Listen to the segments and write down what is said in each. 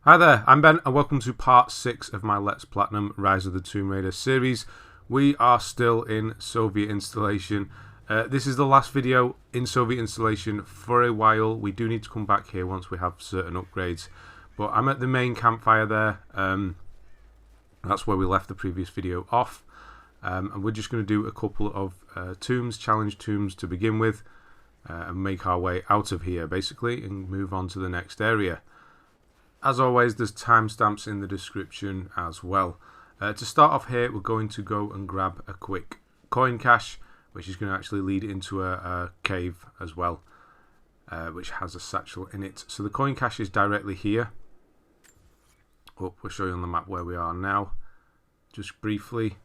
Hi there, I'm Ben and welcome to part 6 of my Let's Platinum Rise of the Tomb Raider series. We are still in Soviet installation. This is the last video in Soviet installation for a while. We do need to come back here once we have certain upgrades. But I'm at the main campfire there. That's where we left the previous video off. And we're just going to do a couple of tombs, challenge tombs to begin with. And make our way out of here basically and move on to the next area. As always, there's timestamps in the description as well. To start off here, we're going to go and grab a quick coin cache, which is going to actually lead into a cave as well, which has a satchel in it. So the coin cache is directly here. Oh, we'll show you on the map where we are now, just briefly.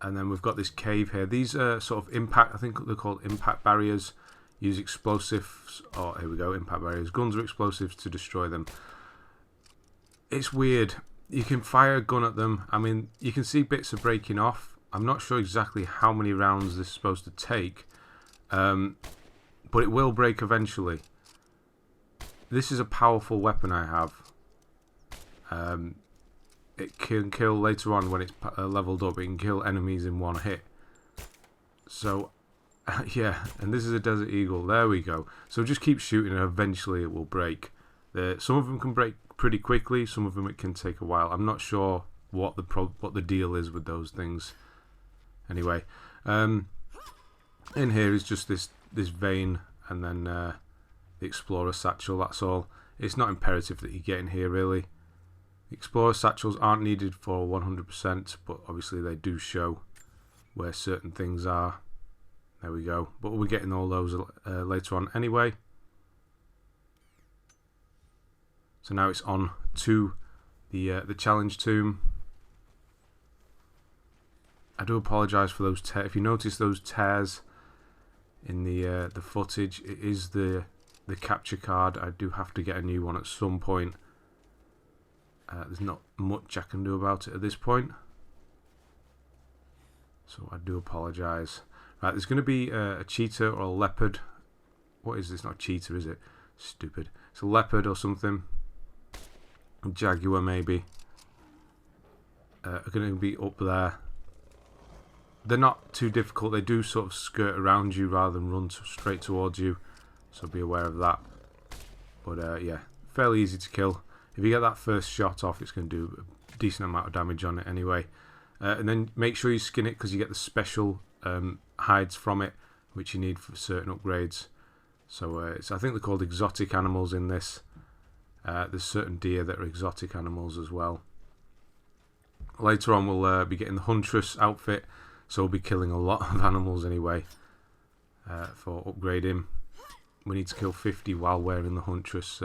And then we've got this cave here. These are sort of impact, I think they're called impact barriers. Use explosives, oh here we go, impact barriers, guns or explosives to destroy them. It's weird. You can fire a gun at them. I mean, you can see bits are breaking off. I'm not sure exactly how many rounds this is supposed to take, but it will break eventually. This is a powerful weapon I have. It can kill later on when it's leveled up. It can kill enemies in one hit. So yeah, and this is a Desert Eagle. There we go. So just keep shooting and eventually it will break. Some of them can break pretty quickly. Some of them it can take a while. I'm not sure what the deal is with those things. Anyway, in here is just this vein and then the Explorer Satchel. That's all. It's not imperative that you get in here really. The Explorer Satchels aren't needed for 100%, but obviously they do show where certain things are. There we go. But we're getting all those later on anyway. So now it's on to the challenge tomb. I do apologise for those tears. If you notice those tears in the footage, it is the capture card. I do have to get a new one at some point. There's not much I can do about it at this point, so I do apologise. Right, there's going to be a cheetah or a leopard. What is this? Not a cheetah, is it? Stupid. It's a leopard or something. A jaguar, maybe. Are going to be up there. They're not too difficult. They do sort of skirt around you rather than run straight towards you. So be aware of that. But yeah, fairly easy to kill. If you get that first shot off, it's going to do a decent amount of damage on it anyway. And then make sure you skin it because you get the special hides from it, which you need for certain upgrades. So I think they're called exotic animals in this. There's certain deer that are exotic animals as well. Later on we'll be getting the Huntress outfit, so we'll be killing a lot of animals anyway for upgrading. We need to kill 50 while wearing the Huntress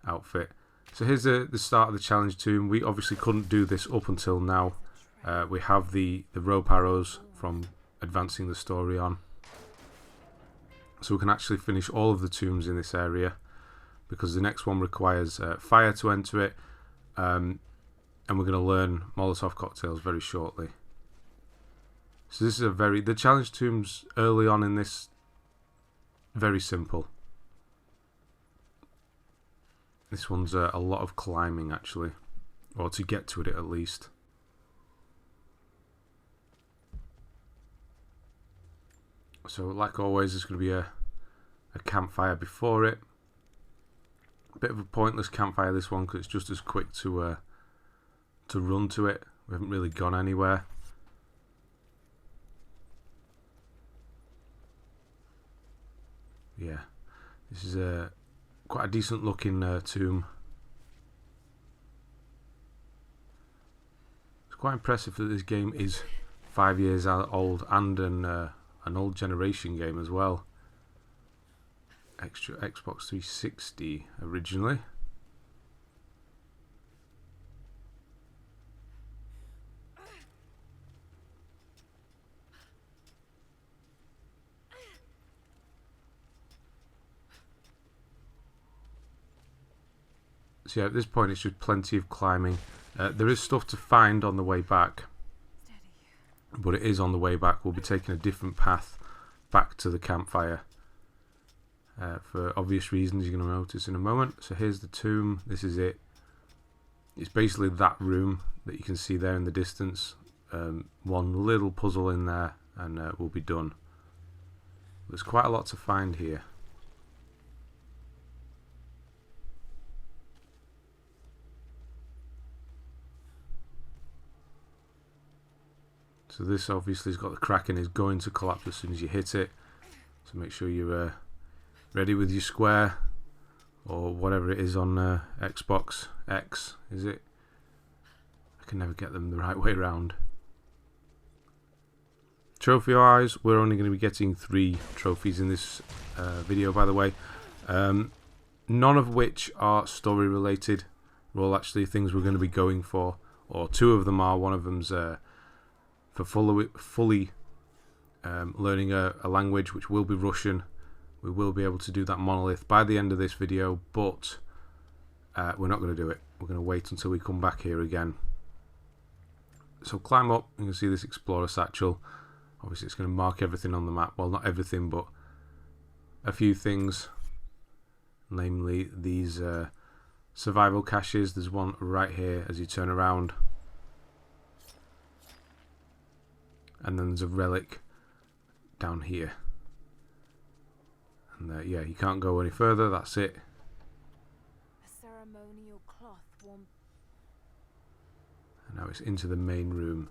outfit. So here's the start of the challenge tomb. We obviously couldn't do this up until now. We have the rope arrows from advancing the story on, so we can actually finish all of the tombs in this area, because the next one requires fire to enter it, and we're going to learn Molotov cocktails very shortly. So this is the challenge tombs early on in this, very simple. This one's a lot of climbing actually, or to get to it at least. So like always, there's going to be a campfire before it. A bit of a pointless campfire this one, because it's just as quick to run to it. We haven't really gone anywhere. Yeah, this is quite a decent looking tomb. It's quite impressive that this game is 5 years old and an old generation game as well. Extra Xbox 360 originally. So yeah, at this point it's just plenty of climbing. There is stuff to find on the way back. But it is on the way back. We'll be taking a different path back to the campfire. for obvious reasons you're going to notice in a moment. So here's the tomb. This is it. It's basically that room that you can see there in the distance. One little puzzle in there and we'll be done. There's quite a lot to find here. So this obviously has got the crack and is going to collapse as soon as you hit it. So make sure you're ready with your square or whatever it is on Xbox X, is it? I can never get them the right way around. Trophy wise, we're only going to be getting 3 trophies in this video, by the way. None of which are story related. They're all actually things we're going to be going for, or 2 of them are. One of them's for fully learning a language, which will be Russian. We will be able to do that Monolith by the end of this video, but we're not going to do it. We're going to wait until we come back here again. So climb up, you can see this Explorer Satchel. Obviously it's going to mark everything on the map. Well, not everything, but a few things. Namely these survival caches. There's one right here as you turn around. And then there's a relic down here. And yeah, you can't go any further, that's it. A ceremonial cloth warm. And now it's into the main room.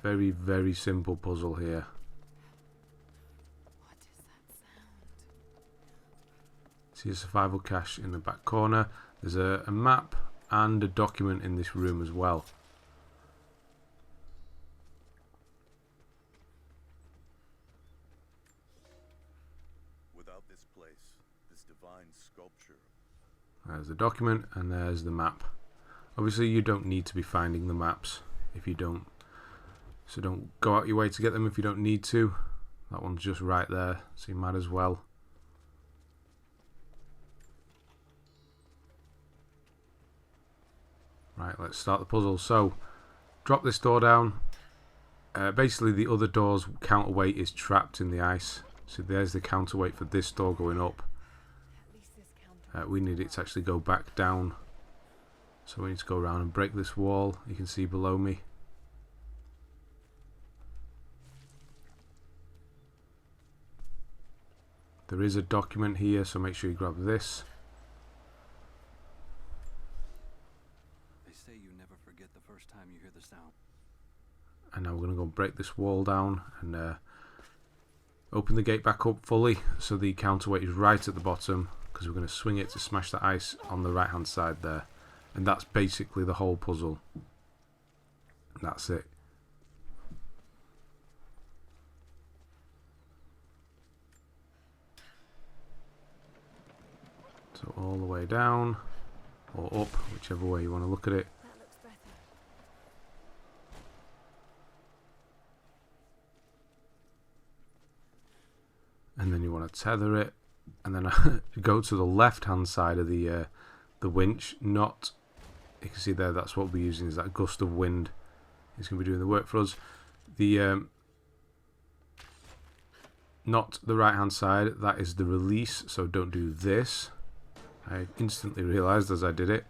Very, very simple puzzle here. What is that sound? See a survival cache in the back corner. There's a map and a document in this room as well. Without this place, this divine sculpture. There's the document and there's the map. Obviously you don't need to be finding the maps if you don't. So don't go out your way to get them if you don't need to. That one's just right there, so you might as well. Right, let's start the puzzle. So, drop this door down. Basically the other door's counterweight is trapped in the ice. So there's the counterweight for this door going up. We need it to actually go back down. So we need to go around and break this wall. You can see below me. There is a document here, so make sure you grab this. They say you never forget the first time you hear the sound. And now we're going to go break this wall down and open the gate back up fully, so the counterweight is right at the bottom, because we're going to swing it to smash the ice on the right hand side there. And that's basically the whole puzzle. That's it. So all the way down, or up, whichever way you want to look at it. That looks better. And then you want to tether it, and then go to the left hand side of the winch. Not, you can see there, that's what we're using, is that gust of wind. It's going to be doing the work for us. The not the right hand side, that is the release, so don't do this. I instantly realised as I did it,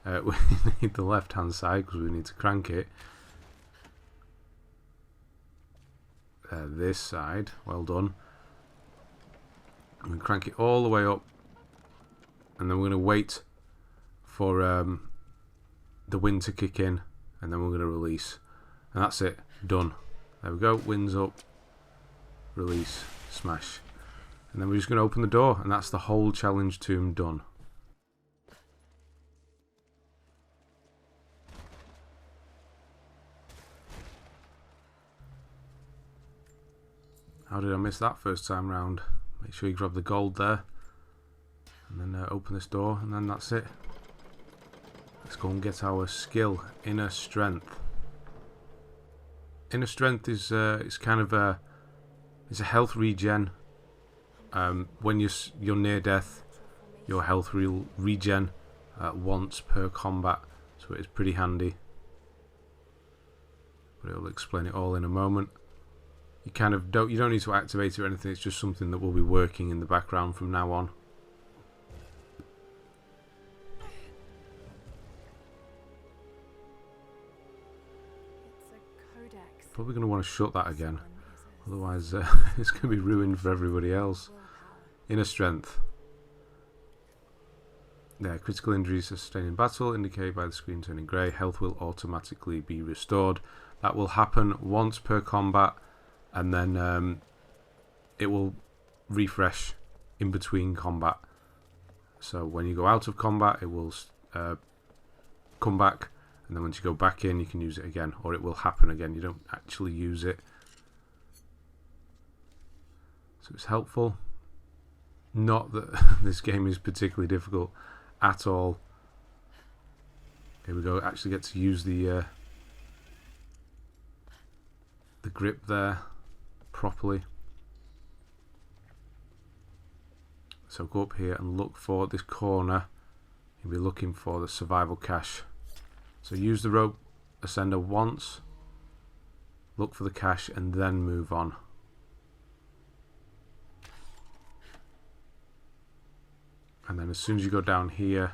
we need the left hand side because we need to crank it. This side, well done. And crank it all the way up, and then we're going to wait for the wind to kick in, and then we're going to release, and that's it, done. There we go, wind's up, release, smash, and then we're just going to open the door, and that's the whole challenge tomb done. How did I miss that first time round? Make sure you grab the gold there, and then open this door, and then that's it. Let's go and get our skill, Inner Strength. Inner Strength is kind of it's a health regen. When you're near death, your health will regen once per combat, so it is pretty handy. But it'll explain it all in a moment. You don't need to activate it or anything. It's just something that will be working in the background from now on. Probably going to want to shut that again. Otherwise, it's going to be ruined for everybody else. Inner strength. Yeah, critical injuries sustained in battle indicated by the screen turning grey. Health will automatically be restored. That will happen once per combat, and then it will refresh in between combat. So when you go out of combat, it will come back, and then once you go back in, you can use it again, or it will happen again. You don't actually use it. So it's helpful. Not that this game is particularly difficult at all. Here we go. Actually get to use the grip there properly. So go up here and look for this corner. You'll be looking for the survival cache. So use the rope ascender once, look for the cache, and then move on. And then as soon as you go down here,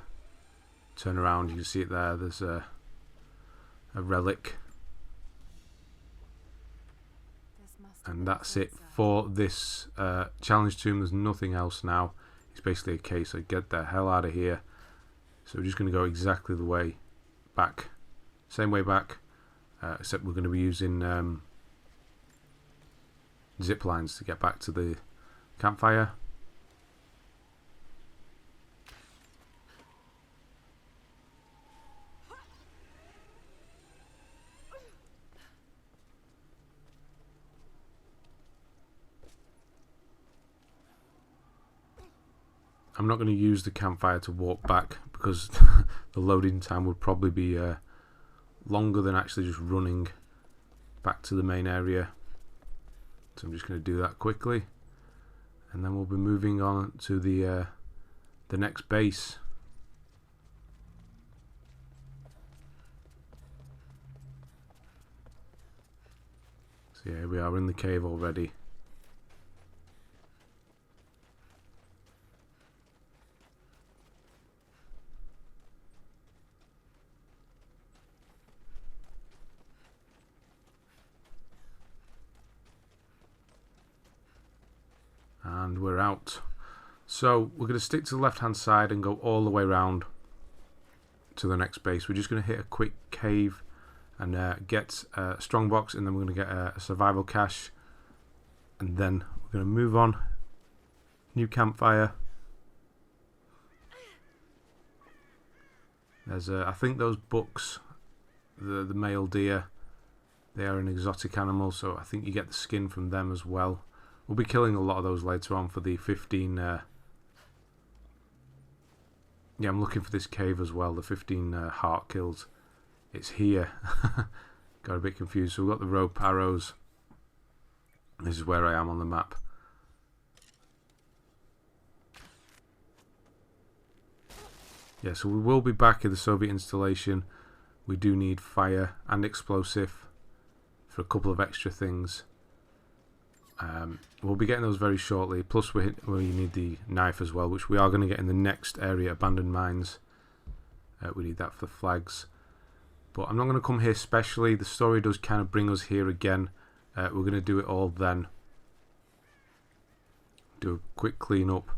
turn around, you can see it there. There's a relic. And that's it for this challenge tomb. There's nothing else now. It's basically a case of get the hell out of here. So we're just going to go exactly the way back. Same way back. Except we're going to be using zip lines to get back to the campfire. I'm not going to use the campfire to walk back because the loading time would probably be longer than actually just running back to the main area. So I'm just going to do that quickly, and then we'll be moving on to the next base. So yeah, we are in the cave already. And we're out. So we're going to stick to the left hand side and go all the way around to the next base. We're just going to hit a quick cave and get a strongbox, and then we're going to get a survival cache, and then we're going to move on. New campfire. There's I think those bucks, the male deer, they are an exotic animal, so I think you get the skin from them as well. We'll be killing a lot of those later on for the 15... yeah, I'm looking for this cave as well, the 15 heart kills. It's here. Got a bit confused. So we've got the rope arrows. This is where I am on the map. Yeah, so we will be back in the Soviet installation. We do need fire and explosive for a couple of extra things. We'll be getting those very shortly. Plus we need the knife as well, which we are going to get in the next area, abandoned mines. We need that for the flags. But I'm not going to come here specially. The story does kind of bring us here again. We're going to do it all then. Do a quick clean up.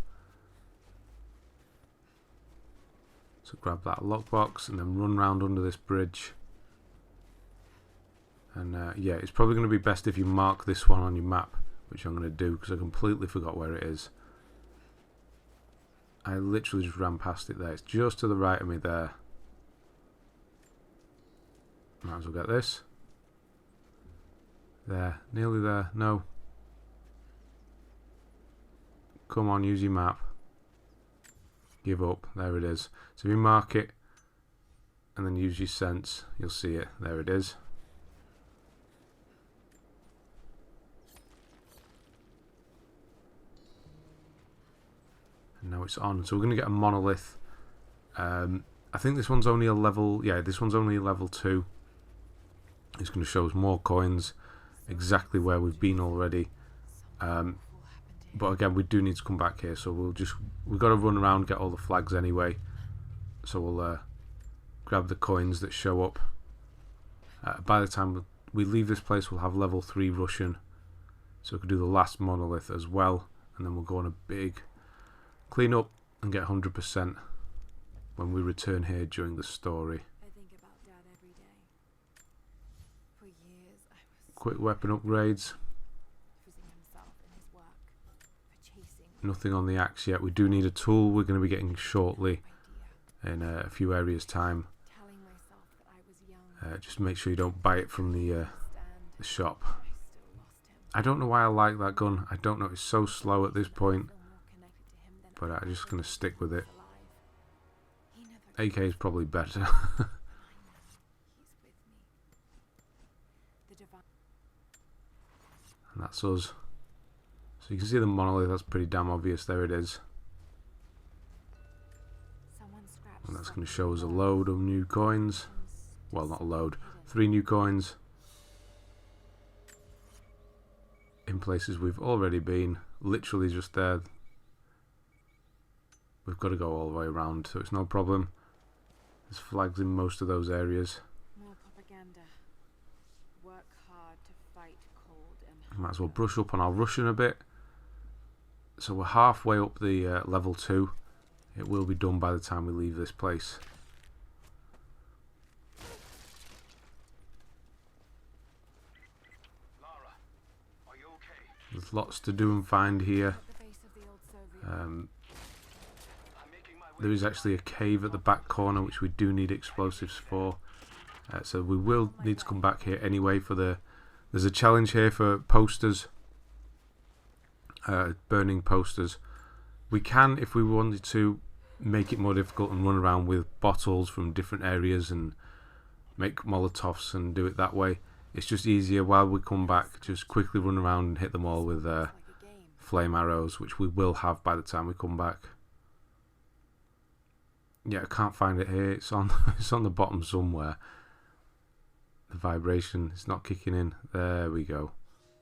So grab that lockbox and then run round under this bridge. And yeah, it's probably going to be best if you mark this one on your map, which I'm going to do because I completely forgot where it is. I literally just ran past it there. It's just to the right of me there. Might as well get this. There, nearly there. No. Come on, use your map. Give up. There it is. So if you mark it and then use your sense, you'll see it. There it is. And now it's on. So we're going to get a monolith. I think this one's only a level... Yeah, this one's only a level 2. It's going to show us more coins. Exactly where we've been already. But again, we do need to come back here. So we've got to run around, get all the flags anyway. So we'll grab the coins that show up. By the time we leave this place, we'll have level 3 Russian. So we can do the last Monolith as well. And then we'll go on a big clean up and get 100% when we return here during the story. I think about Dad every day. For years, I was Quick weapon upgrades. losing himself in his work, for chasing Nothing on the axe yet. We do need a tool we're going to be getting shortly idea, in a few areas time. telling myself that I was young. Just make sure you don't buy it from the Stand, shop. I still lost him. I don't know why I like that gun. I don't know. It's so slow at this point. Feel more connected to him than But I'm just going to stick with it. alive. He never AK is probably better. I know he's with me. The divine. And that's us. So you can see the Monolith. That's pretty damn obvious. There it is. Someone scratched And that's something going to show us a in the load of new coins. Well, not a load. 3 new coins. In places we've already been. Literally just there. We've got to go all the way around, so it's no problem. There's flags in most of those areas. More propaganda. Work hard to fight cold and Might as well brush up on our Russian a bit. So we're halfway up the level 2. It will be done by the time we leave this place. Lara, are you okay? There's lots to do and find here. at the base of the old Soviet. I'm making my way. There is actually a cave at the back corner which we do need explosives for. So we will need to come back here anyway for the... There's a challenge here for posters. Burning posters. We can, if we wanted to, make it more difficult and run around with bottles from different areas and make Molotovs and do it that way. It's just easier while we come back, just quickly run around and hit them all with Like a game. flame arrows, which we will have by the time we come back. Yeah, I can't find it here. It's on it's on the bottom somewhere. The vibration is not kicking in. There we go.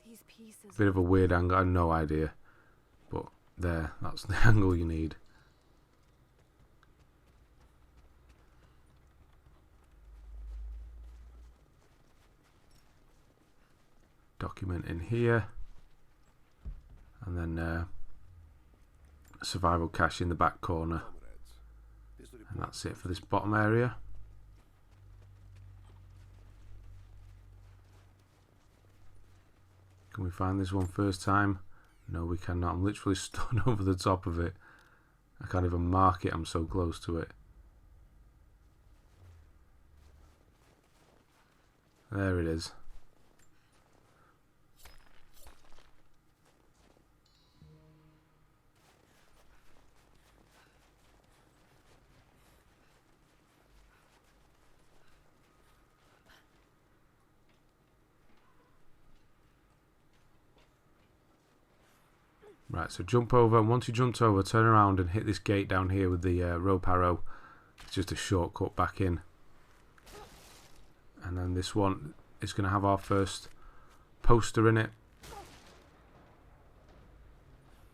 These pieces. Bit of a weird angle. I have no idea. But there, that's the angle you need. Document in here. And then survival cache in the back corner. And that's it for this bottom area. Can we find this one first time? No, we cannot. I'm literally stood over the top of it. I can't even mark it. I'm so close to it. There it is. Right, so jump over, and once you jumped over, turn around and hit this gate down here with the rope arrow. It's just a shortcut back in. And then this one is going to have our first poster in it.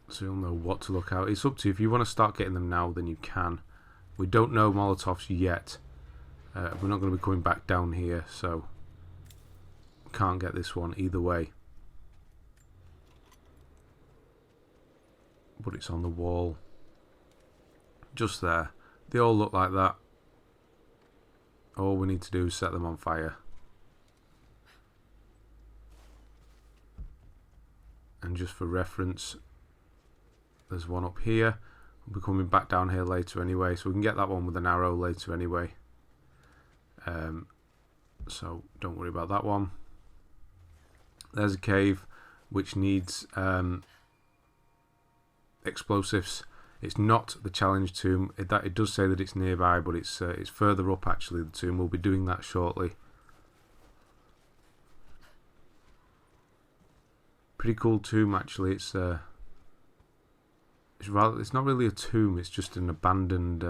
So you'll know what to look out. It's up to you. If you want to start getting them now, then you can. We don't know Molotovs yet. We're not going to be coming back down here, so can't get this one either way. But it's on the wall. Just there. They all look like that. All we need to do is set them on fire. And just for reference, there's one up here. We'll be coming back down here later anyway, so we can get that one with an arrow later anyway. So don't worry about that one. There's a cave which needs explosives. It's not the challenge tomb. It does say that it's nearby, but it's further up actually. The tomb. We'll be doing that shortly. Pretty cool tomb actually. It's not really a tomb. It's just an abandoned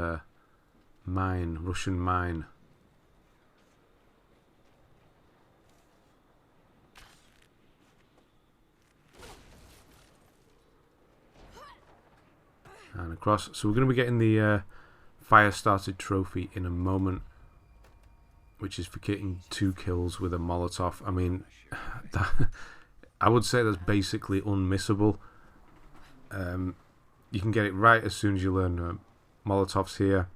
mine, Russian mine. And across. So we're going to be getting the Firestarter trophy in a moment. which is for getting 2 kills with a Molotov. I mean, I would say that's basically unmissable. You can get it right as soon as you learn Molotovs here,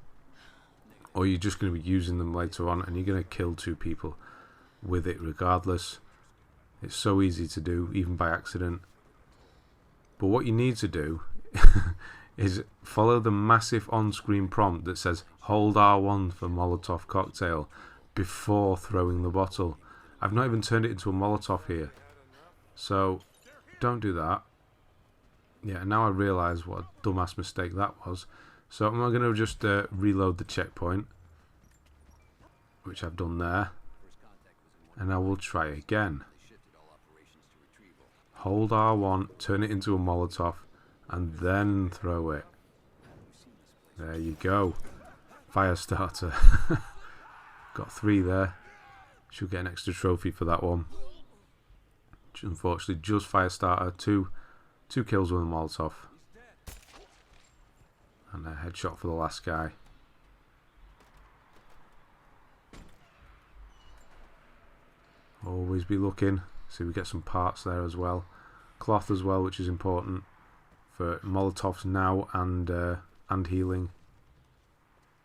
or you're just going to be using them later on, and you're going to kill 2 people with it regardless. It's so easy to do, even by accident. But what you need to do is follow the massive on-screen prompt that says hold R1 for Molotov Cocktail before throwing the bottle. I've not even turned it into a Molotov here, so don't do that. Yeah, now I realise what a dumbass mistake that was. So I'm going to just reload the checkpoint, which I've done there, and I will try again. Hold R1, turn it into a Molotov, and then throw it. There you go. Firestarter. Got 3 there. Should get an extra trophy for that one. Unfortunately, just Firestarter. 2 kills with a Molotov. And a headshot for the last guy. Always be looking. See, we get some parts there as well. Cloth as well, which is important for Molotovs now and healing.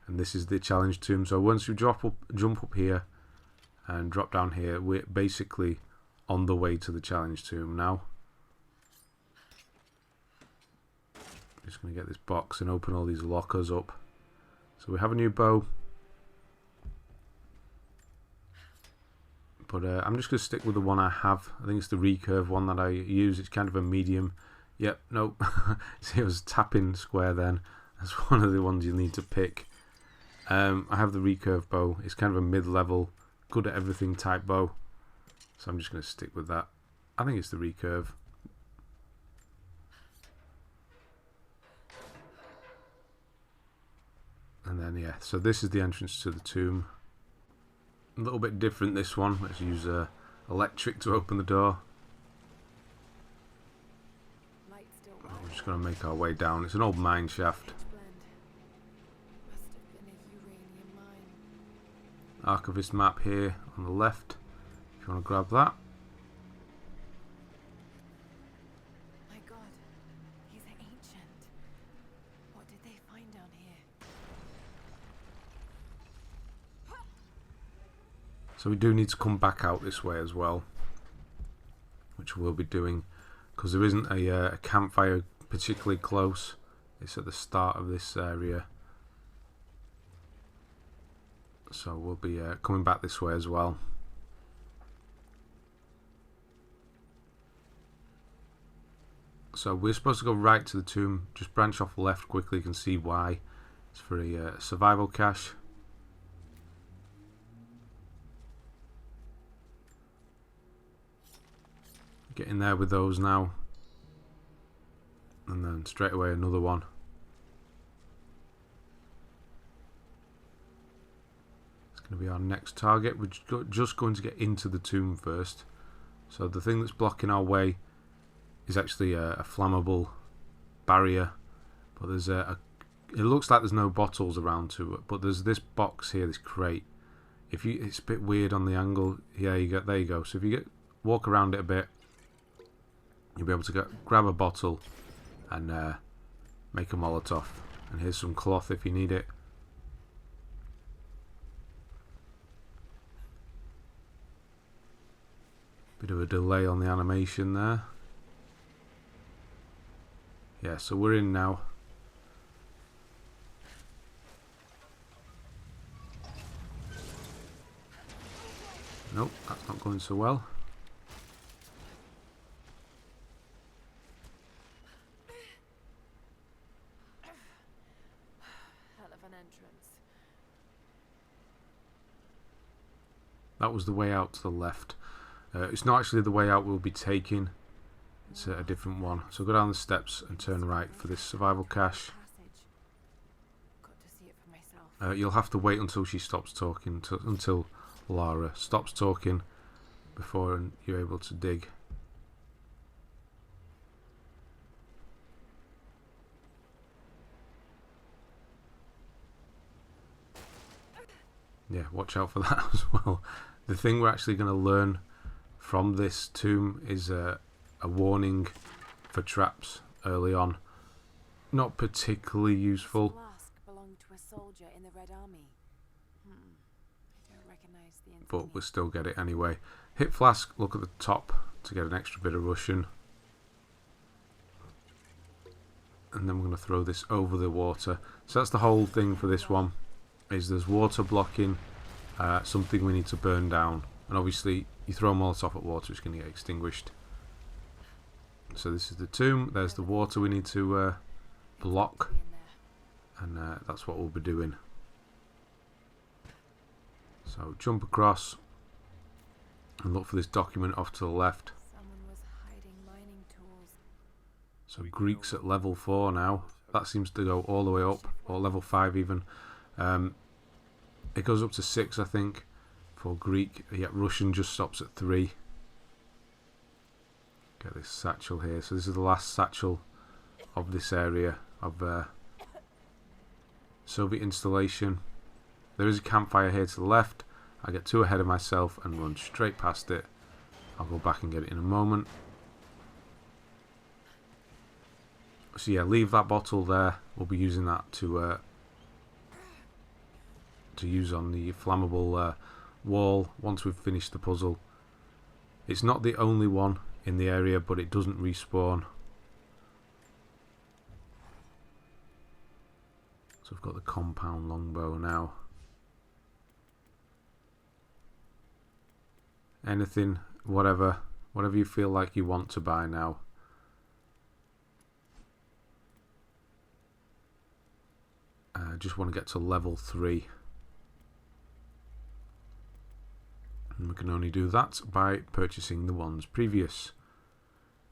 And this is the challenge tomb. So once you jump up here and drop down here, we're basically on the way to the challenge tomb now. Just going to get this box and open all these lockers up. So we have a new bow. But I'm just going to stick with the one I have. I think it's the recurve one that I use. It's kind of a medium. Yep, nope. See, it was tapping square then. That's one of the ones you need to pick. I have the recurve bow. It's kind of a mid-level, good at everything type bow. So I'm just going to stick with that. I think it's the recurve. And then, yeah, so this is the entrance to the tomb. A little bit different, this one. Let's use electric to open the door. We're just going to make our way down. It's an old mine shaft. Archivist map here on the left, if you want to grab that. My God, he's ancient. What did they find down here? So we do need to come back out this way as well, which we'll be doing, because there isn't a campfire particularly close. It's at the start of this area. So we'll be coming back this way as well. So we're supposed to go right to the tomb. Just branch off left quickly. You can see why. It's for a survival cache. Get in there with those now. And then straight away another one. Going to be our next target. We're just going to get into the tomb first. So the thing that's blocking our way is actually a flammable barrier, but there's it looks like there's no bottles around to it, but there's this box here, this crate. It's a bit weird on the angle. Yeah, there you go. So if you walk around it a bit, you'll be able to grab a bottle and make a Molotov. And here's some cloth if you need it. Bit of a delay on the animation there. Yeah, so we're in now. Nope, that's not going so well. Hell of an entrance. That was the way out to the left. It's not actually the way out we'll be taking. It's a different one. So go down the steps and turn right for this survival cache. Got to see it for myself. You'll have to wait until she stops talking, until Lara stops talking before you're able to dig. Yeah, watch out for that as well. The thing we're actually going to learn from this tomb is a warning for traps early on. Not particularly useful. Flask belonged to a soldier in the Red Army. I don't recognize the But insignia. we'll still get it anyway. Hit Flask, look at the top to get an extra bit of Russian. And then we're going to throw this over the water. So that's the whole thing for this one. Is there's water blocking something we need to burn down. And obviously you throw a Molotov at water, it's going to get extinguished. So this is the tomb. There's the water we need to block. And that's what we'll be doing. So jump across and look for this document off to the left. Someone was hiding mining tools. So Greek's at level 4 now. That seems to go all the way up, or level 5 even. It goes up to 6, I think, for Greek. Yet Russian just stops at 3. Get this satchel here. So this is the last satchel of this area of Soviet installation. There is a campfire here to the left. I get too ahead of myself and run straight past it. I'll go back and get it in a moment. So yeah, leave that bottle there. We'll be using that to use on the flammable wall once we've finished the puzzle. It's not the only one in the area, but it doesn't respawn. So I've got the compound longbow now. Anything, whatever you feel like you want to buy now. Just want to get to level 3. And we can only do that by purchasing the ones previous.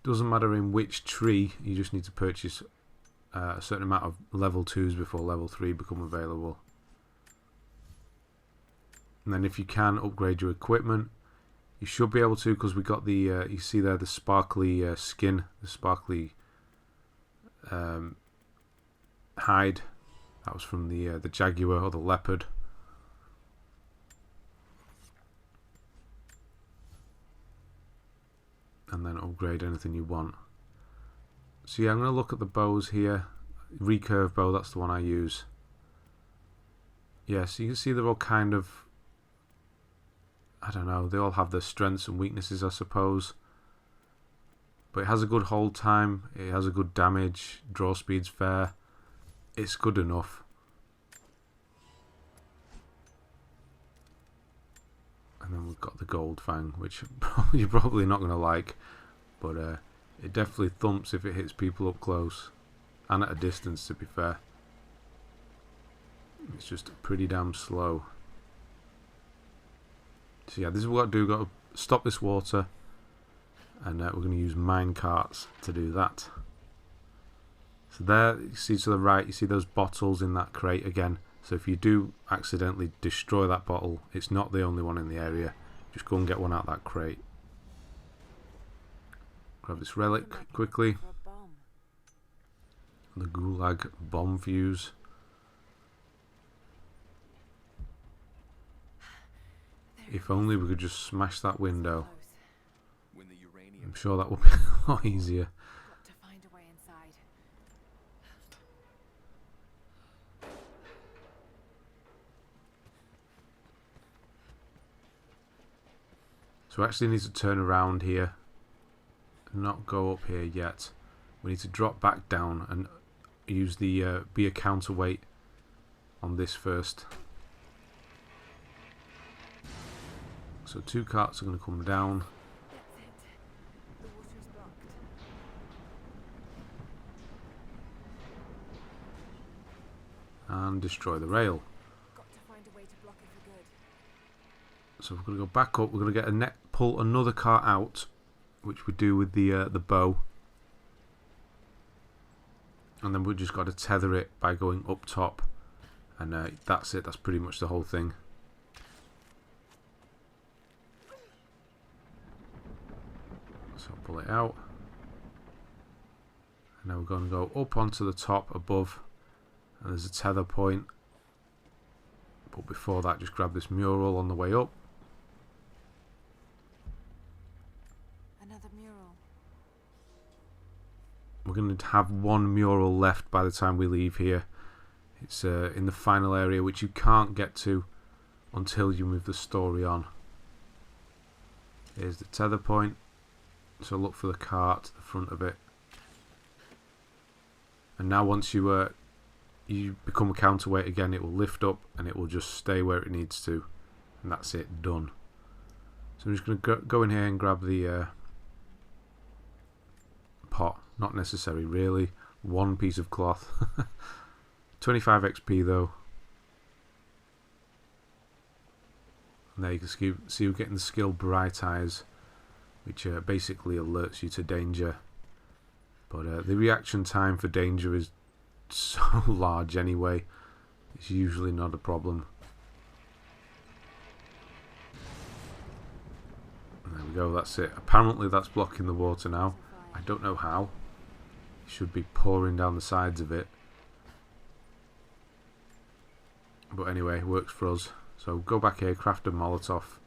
Doesn't matter in which tree, you just need to purchase a certain amount of level 2s before level 3 become available. And then if you can upgrade your equipment, you should be able to, because we got the you see there the sparkly skin, the sparkly hide. That was from the jaguar or the leopard. And then upgrade anything you want. So yeah, I'm going to look at the bows here. Recurve bow, that's the one I use. Yeah, so you can see they're all kind of, I don't know, they all have their strengths and weaknesses, I suppose. But it has a good hold time, it has a good damage, draw speed's fair. It's good enough. And then we've got the gold fang, which you're probably not going to like, but it definitely thumps if it hits people up close and at a distance, to be fair. It's just pretty damn slow. So yeah, this is what I do. Got to stop this water, and we're going to use mine carts to do that. So there, you see to the right, you see those bottles in that crate again. So if you do accidentally destroy that bottle, it's not the only one in the area. Just go and get one out of that crate. Grab this relic quickly. The Gulag bomb fuse. If only we could just smash that window. I'm sure that would be a lot easier. So we actually need to turn around here and not go up here yet. We need to drop back down and use the be a counterweight on this first. So 2 carts are going to come down. And destroy the rail. So we're going to go back up. We're going to get pull another cart out, which we do with the bow, and then we've just got to tether it by going up top, and that's it. That's pretty much the whole thing. So I'll pull it out, and now we're going to go up onto the top above, and there's a tether point. But before that, just grab this mural on the way up. Another mural. We're going to have one mural left by the time we leave here. It's in the final area, which you can't get to until you move the story on. Here's the tether point. So look for the cart to the front of it. And now once you become a counterweight again, it will lift up and it will just stay where it needs to. And that's it, done. So I'm just going to go in here and grab the pot. Not necessary really. One piece of cloth. 25 XP though. And there you can see we're getting the skill Bright Eyes, which basically alerts you to danger. But the reaction time for danger is so large anyway, it's usually not a problem. There we go, that's it. Apparently that's blocking the water now. I don't know how. It should be pouring down the sides of it. But anyway, it works for us. So go back here, craft a Molotov,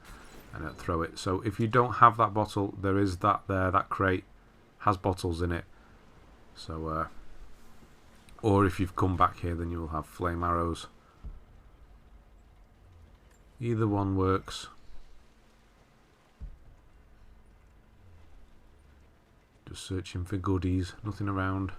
and throw it. So if you don't have that bottle, there is that there. That crate has bottles in it. So, or if you've come back here, then you will have flame arrows. Either one works. Just searching for goodies. Nothing around.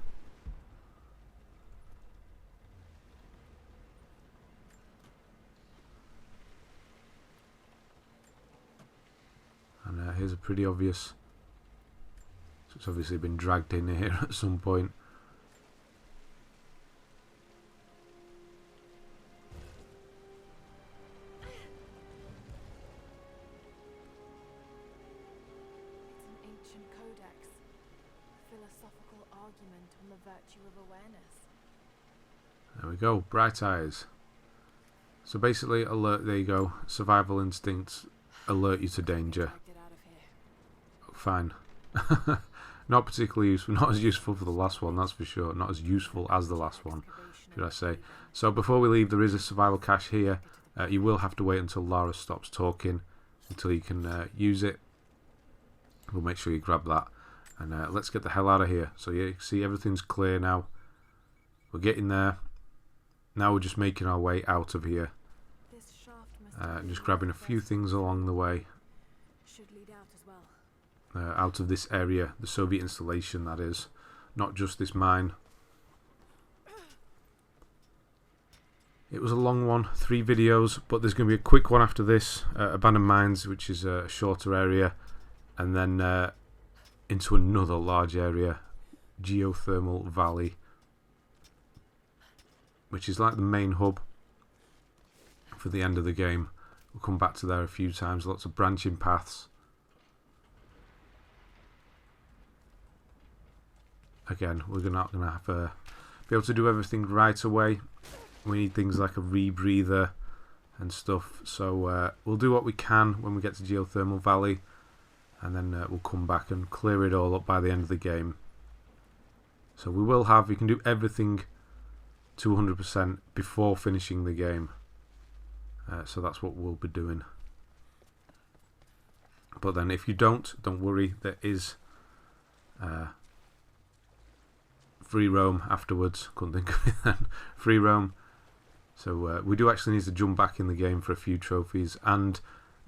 And here's a pretty obvious. So it's obviously been dragged in here at some point. It's an ancient codex. Philosophical argument on the virtue of awareness. There we go, Bright Eyes. So basically, alert. There you go. Survival instincts alert you to danger. Get out of here. Fine. Not particularly useful. Not as useful for the last one, that's for sure. Not as useful as the last one, should I say. So before we leave, there is a survival cache here. You will have to wait until Lara stops talking until you can use it. We'll make sure you grab that. And let's get the hell out of here. So you see everything's clear now. We're getting there. Now we're just making our way out of here. This shaft must Just grabbing a few things along the way. should lead out as well. Out of this area, the Soviet installation, that is, not just this mine. It was a long one, 3 videos, but there's going to be a quick one after this. Abandoned mines, which is a shorter area, and then into another large area, geothermal valley, which is like the main hub for the end of the game. We'll come back to there a few times. Lots of branching paths. Again, we're not going to have be able to do everything right away. We need things like a rebreather and stuff. So we'll do what we can when we get to Geothermal Valley, and then we'll come back and clear it all up by the end of the game. So we will have, you can do everything to 100% before finishing the game. So that's what we'll be doing. But then if you don't worry, there is free roam afterwards. Couldn't think of it then. Free roam. So we do actually need to jump back in the game for a few trophies, and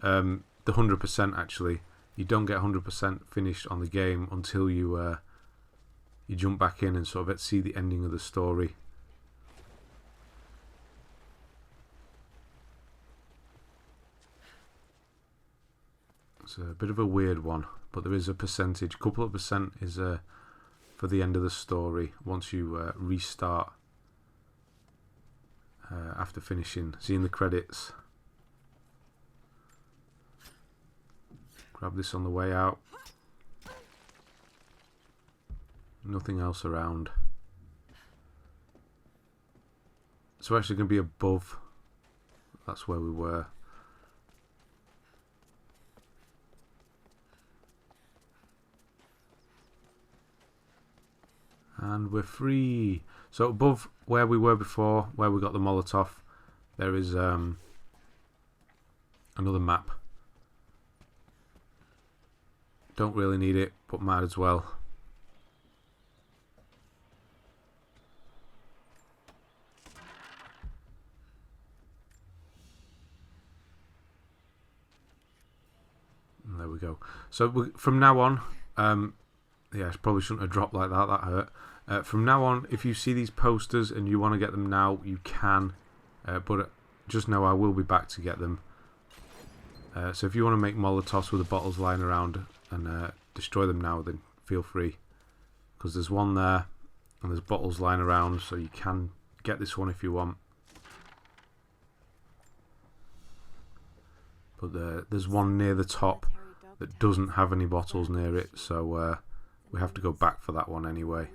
the 100% actually. You don't get 100% finished on the game until you you jump back in and sort of see the ending of the story. It's a bit of a weird one, but there is a percentage. Couple of percent is for the end of the story once you restart after finishing, seeing the credits. Grab this on the way out. Nothing else around. So we're actually going to be above. That's where we were. And we're free. So above where we were before, where we got the Molotov, there is Another map. Don't really need it, but might as well. And there we go. So from now on, yeah, I probably shouldn't have dropped like that. That hurt. From now on, if you see these posters and you want to get them now, you can. But just know I will be back to get them. So if you want to make Molotovs with the bottles lying around and destroy them now, then feel free. Because there's one there and there's bottles lying around, so you can get this one if you want. But there's one near the top that doesn't have any bottles near it, so we have to go back for that one anyway.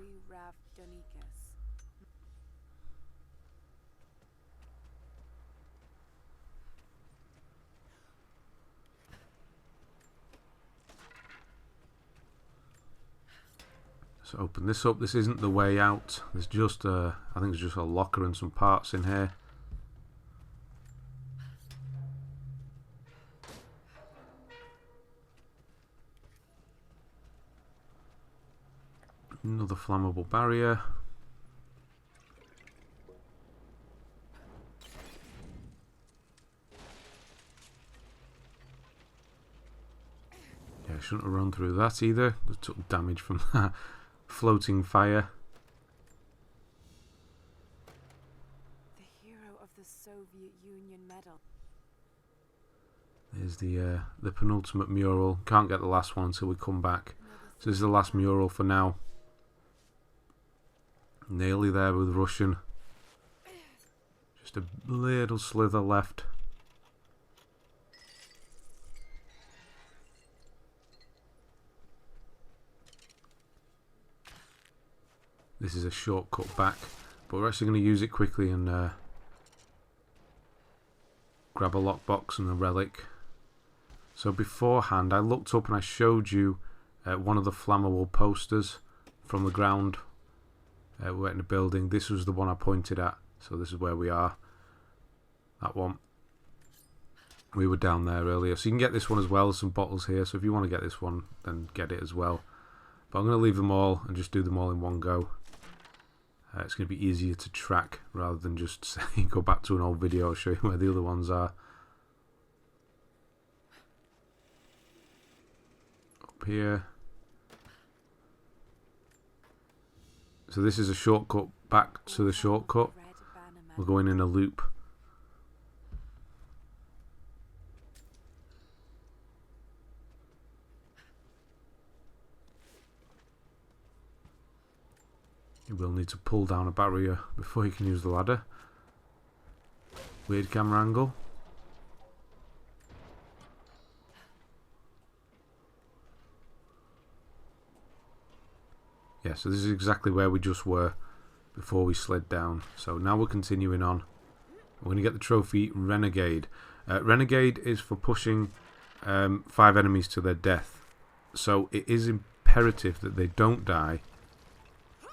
So open this up. This isn't the way out. There's just I think there's just a locker and some parts in here. Another flammable barrier. Yeah, I shouldn't have run through that either. I took damage from that floating fire. The hero of the Soviet Union medal. There's the penultimate mural. Can't get the last one until we come back. So this is the last mural for now. Nearly there with Russian. Just a little slither left. This is a shortcut back, but we're actually going to use it quickly and grab a lockbox and a relic. So beforehand, I looked up and I showed you one of the flammable posters from the ground. We're in a building. This was the one I pointed at, so this is where we are. That one. We were down there earlier, so you can get this one as well. There's some bottles here, so if you want to get this one, then get it as well. But I'm going to leave them all and just do them all in one go. It's going to be easier to track rather than just say go back to an old video, show you where the other ones are. Up here. So this is a shortcut back to the shortcut. We're going in a loop. You will need to pull down a barrier before you can use the ladder. Weird camera angle. Yeah, so this is exactly where we just were before we slid down. So now we're continuing on. We're going to get the trophy Renegade. Renegade is for pushing 5 enemies to their death. So it is imperative that they don't die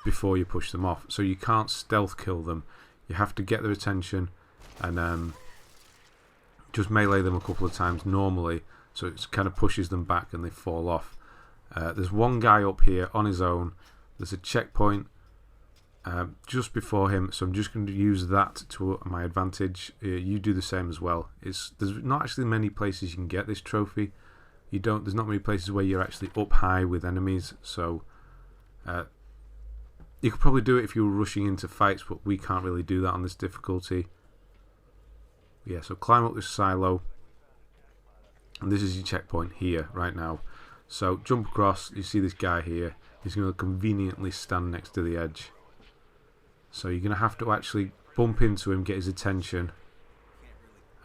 before you push them off. So you can't stealth kill them. You have to get their attention and just melee them a couple of times normally, so it kind of pushes them back and they fall off. There's one guy up here on his own. There's a checkpoint just before him, so I'm just going to use that to my advantage. You do the same as well. There's not actually many places you can get this trophy. There's not many places where you're actually up high with enemies, so you could probably do it if you were rushing into fights, but we can't really do that on this difficulty. Yeah, so climb up this silo, and this is your checkpoint here right now. So jump across. You see this guy here. He's going to conveniently stand next to the edge. So you're going to have to actually bump into him, get his attention,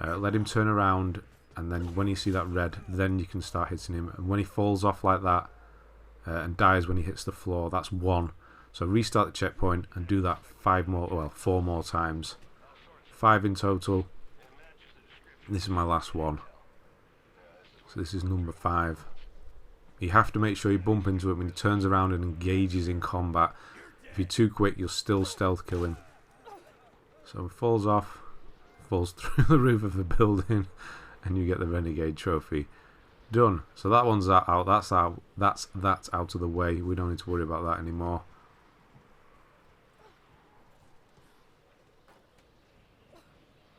let him turn around, and then when you see that red, then you can start hitting him. And when he falls off like that and dies when he hits the floor, that's 1. So restart the checkpoint and do that 4 more times. 5 in total. This is my last one. So this is number 5. You have to make sure you bump into him when he turns around and engages in combat. If you're too quick, you'll still stealth kill him. So he falls off, falls through the roof of the building, and you get the Renegade trophy. Done. So that one's out. That's out. That's out of the way. We don't need to worry about that anymore.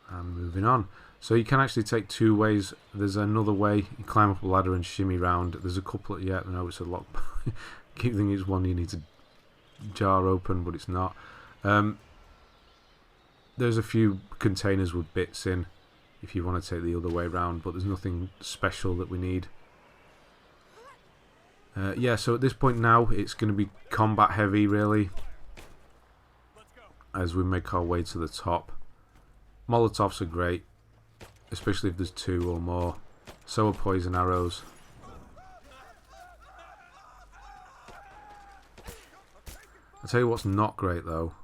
And moving on. So you can actually take two ways. There's another way. You climb up a ladder and shimmy round. There's a couple. Yeah, no, it's a lock. Keep thinking it's one you need to jar open, but it's not. There's a few containers with bits in if you want to take the other way round, but there's nothing special that we need. Yeah, so at this point now it's going to be combat heavy really as we make our way to the top. Molotovs are great, especially if there's two or more. So are poison arrows. I'll tell you what's not great though.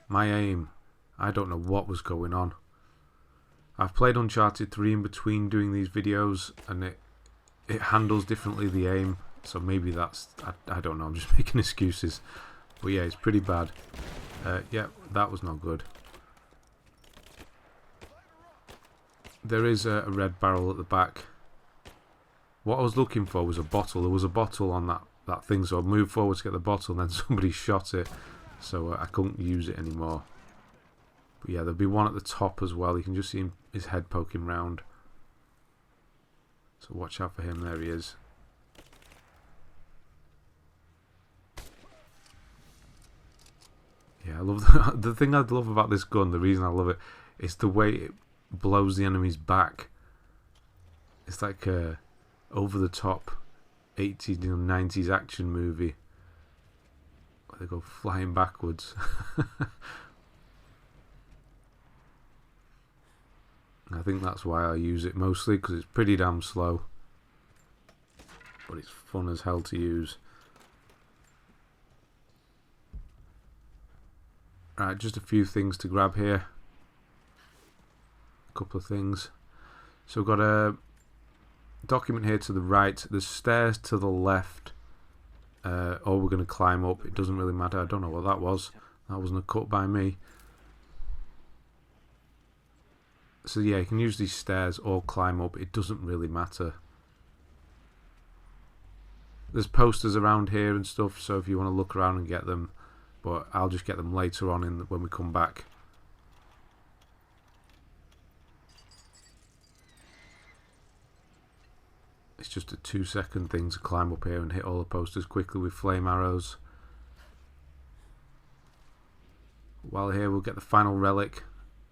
My aim. I don't know what was going on. I've played Uncharted 3 in between doing these videos, and it handles differently the aim. So maybe that's... I don't know, I'm just making excuses. But yeah, it's pretty bad. Yeah, that was not good. There is a red barrel at the back. What I was looking for was a bottle. There was a bottle on that thing, so I moved forward to get the bottle, and then somebody shot it. So I couldn't use it anymore. But yeah, there'll be one at the top as well. You can just see his head poking round. So watch out for him. There he is. Yeah, I love the thing I love about this gun. The reason I love it is the way it blows the enemy's back. It's like a over the top 80s, 90s action movie where they go flying backwards. I think that's why I use it mostly, because it's pretty damn slow, but it's fun as hell to use. Right, just a few things to grab here. A couple of things. So we've got a document here to the right. There's stairs to the left. Or we're going to climb up. It doesn't really matter. I don't know what that was. That wasn't a cut by me. So yeah, you can use these stairs or climb up. It doesn't really matter. There's posters around here and stuff, so if you want to look around and get them. But I'll just get them later on when we come back. It's just a 2-second thing to climb up here and hit all the posters quickly with flame arrows. While here we'll get the final relic.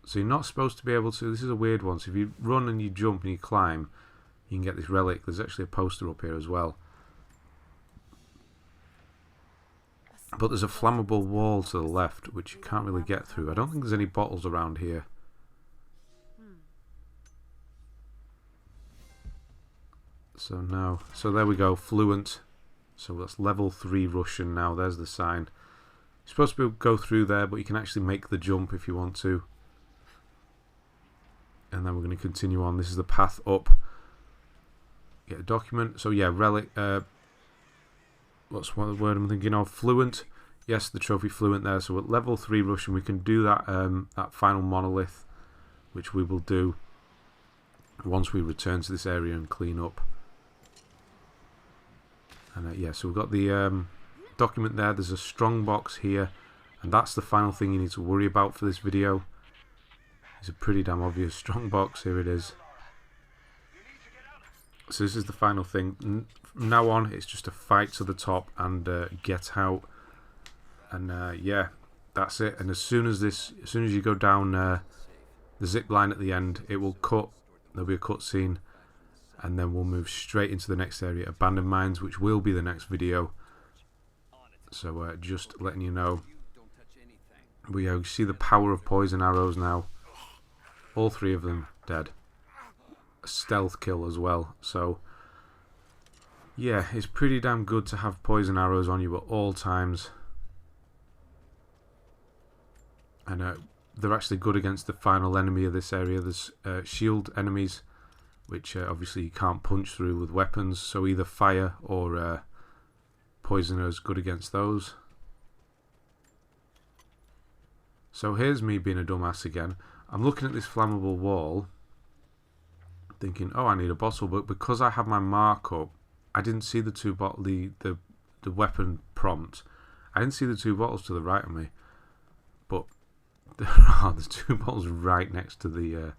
So you're not supposed to be able to... This is a weird one. So if you run and you jump and you climb, you can get this relic. There's actually a poster up here as well. But there's a flammable wall to the left, which you can't really get through. I don't think there's any bottles around here. So no. So there we go, Fluent. So that's level 3 Russian now. There's the sign. You're supposed to be able to go through there, but you can actually make the jump if you want to. And then we're going to continue on. This is the path up. Get a document. So yeah, Relic... what's the word I'm thinking of? Fluent. Yes, the trophy Fluent there. So at level 3 Russian, we can do that that final Monolith, which we will do once we return to this area and clean up. And yeah, so we've got the document there. There's a strongbox here, and that's the final thing you need to worry about for this video. It's a pretty damn obvious strongbox. Here it is. So this is the final thing. From now on, it's just a fight to the top and get out. And yeah, that's it. And as soon as you go down the zip line at the end, it will cut. There'll be a cutscene, and then we'll move straight into the next area, abandoned mines, which will be the next video. So just letting you know. But yeah, you see the power of poison arrows now. All 3 of them dead. A stealth kill as well. So yeah, it's pretty damn good to have poison arrows on you at all times. And they're actually good against the final enemy of this area. There's shield enemies, which obviously you can't punch through with weapons. So either fire or poison is good against those. So here's me being a dumbass again. I'm looking at this flammable wall. thinking, oh, I need a bottle, but because I have my mark up, I didn't see the two bottle, the weapon prompt. I didn't see the two bottles to the right of me, but there are the two bottles right next to the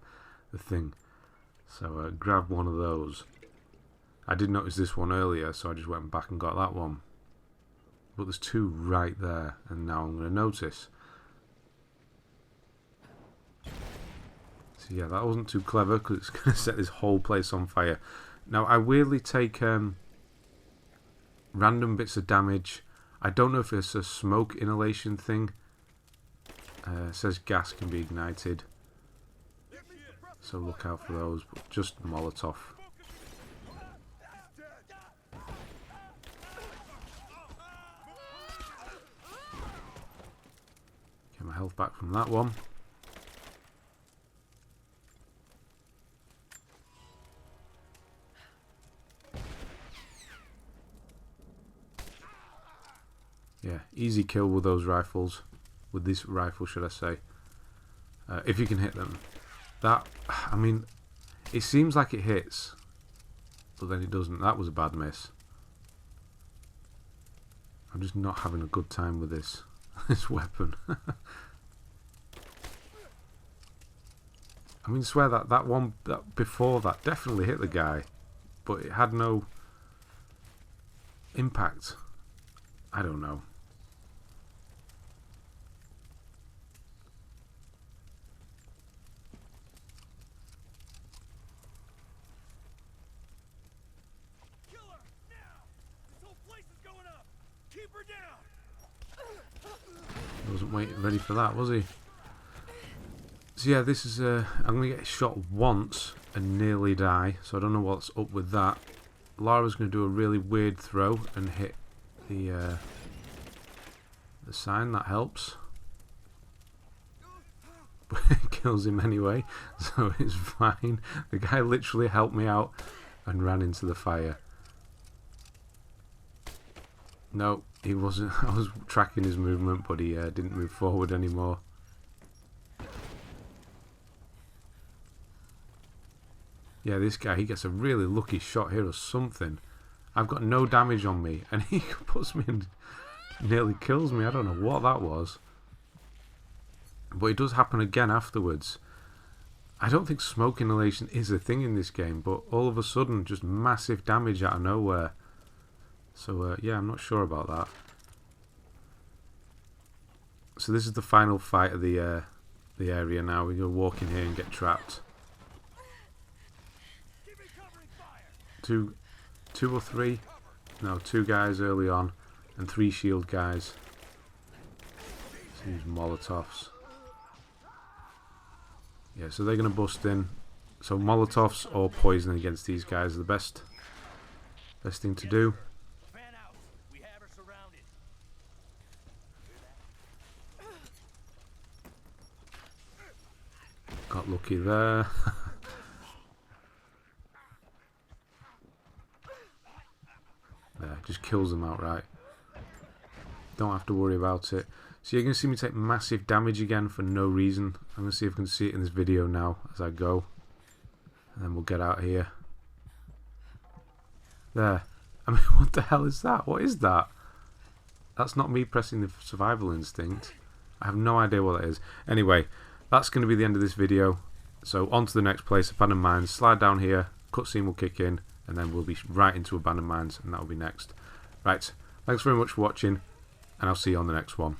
thing. So grab one of those. I did notice this one earlier, so I just went back and got that one. But there's two right there, and now I'm going to notice. So yeah, that wasn't too clever because it's going to set this whole place on fire. Now I weirdly take random bits of damage. I don't know if it's a smoke inhalation thing. It says gas can be ignited, so look out for those. But just Molotov. Get my health back from that one. Yeah, easy kill with those rifles. With this rifle, should I say. If you can hit them. That, I mean, it seems like it hits, but then it doesn't. That was a bad miss. I'm just not having a good time with this weapon. I mean, I swear that one that before that definitely hit the guy, but it had no impact. I don't know. Wasn't ready for that, was he? So yeah, this is I'm gonna get shot once and nearly die, so I don't know what's up with that. Lara's gonna do a really weird throw and hit the sign. That helps, but it kills him anyway, so it's fine. The guy literally helped me out and ran into the fire. No, he wasn't. I was tracking his movement, but he didn't move forward anymore. Yeah, this guy, he gets a really lucky shot here or something. I've got no damage on me, and he puts me and nearly kills me. I don't know what that was. But it does happen again afterwards. I don't think smoke inhalation is a thing in this game, but all of a sudden, just massive damage out of nowhere. So yeah, I'm not sure about that. So this is the final fight of the area now. We're going to walk in here and get trapped. Two or three? No, 2 guys early on and 3 shield guys. Let's use Molotovs. Yeah, so they're going to bust in. So Molotovs or poison against these guys are the best thing to do. Got lucky there. There, just kills them outright. Don't have to worry about it. So you're going to see me take massive damage again for no reason. I'm going to see if I can see it in this video now as I go. And then we'll get out of here. There. I mean, what the hell is that? What is that? That's not me pressing the survival instinct. I have no idea what that is. Anyway, that's going to be the end of this video. So on to the next place, Abandoned Mines. Slide down here, cutscene will kick in, and then we'll be right into Abandoned Mines, and that will be next. Right, thanks very much for watching, and I'll see you on the next one.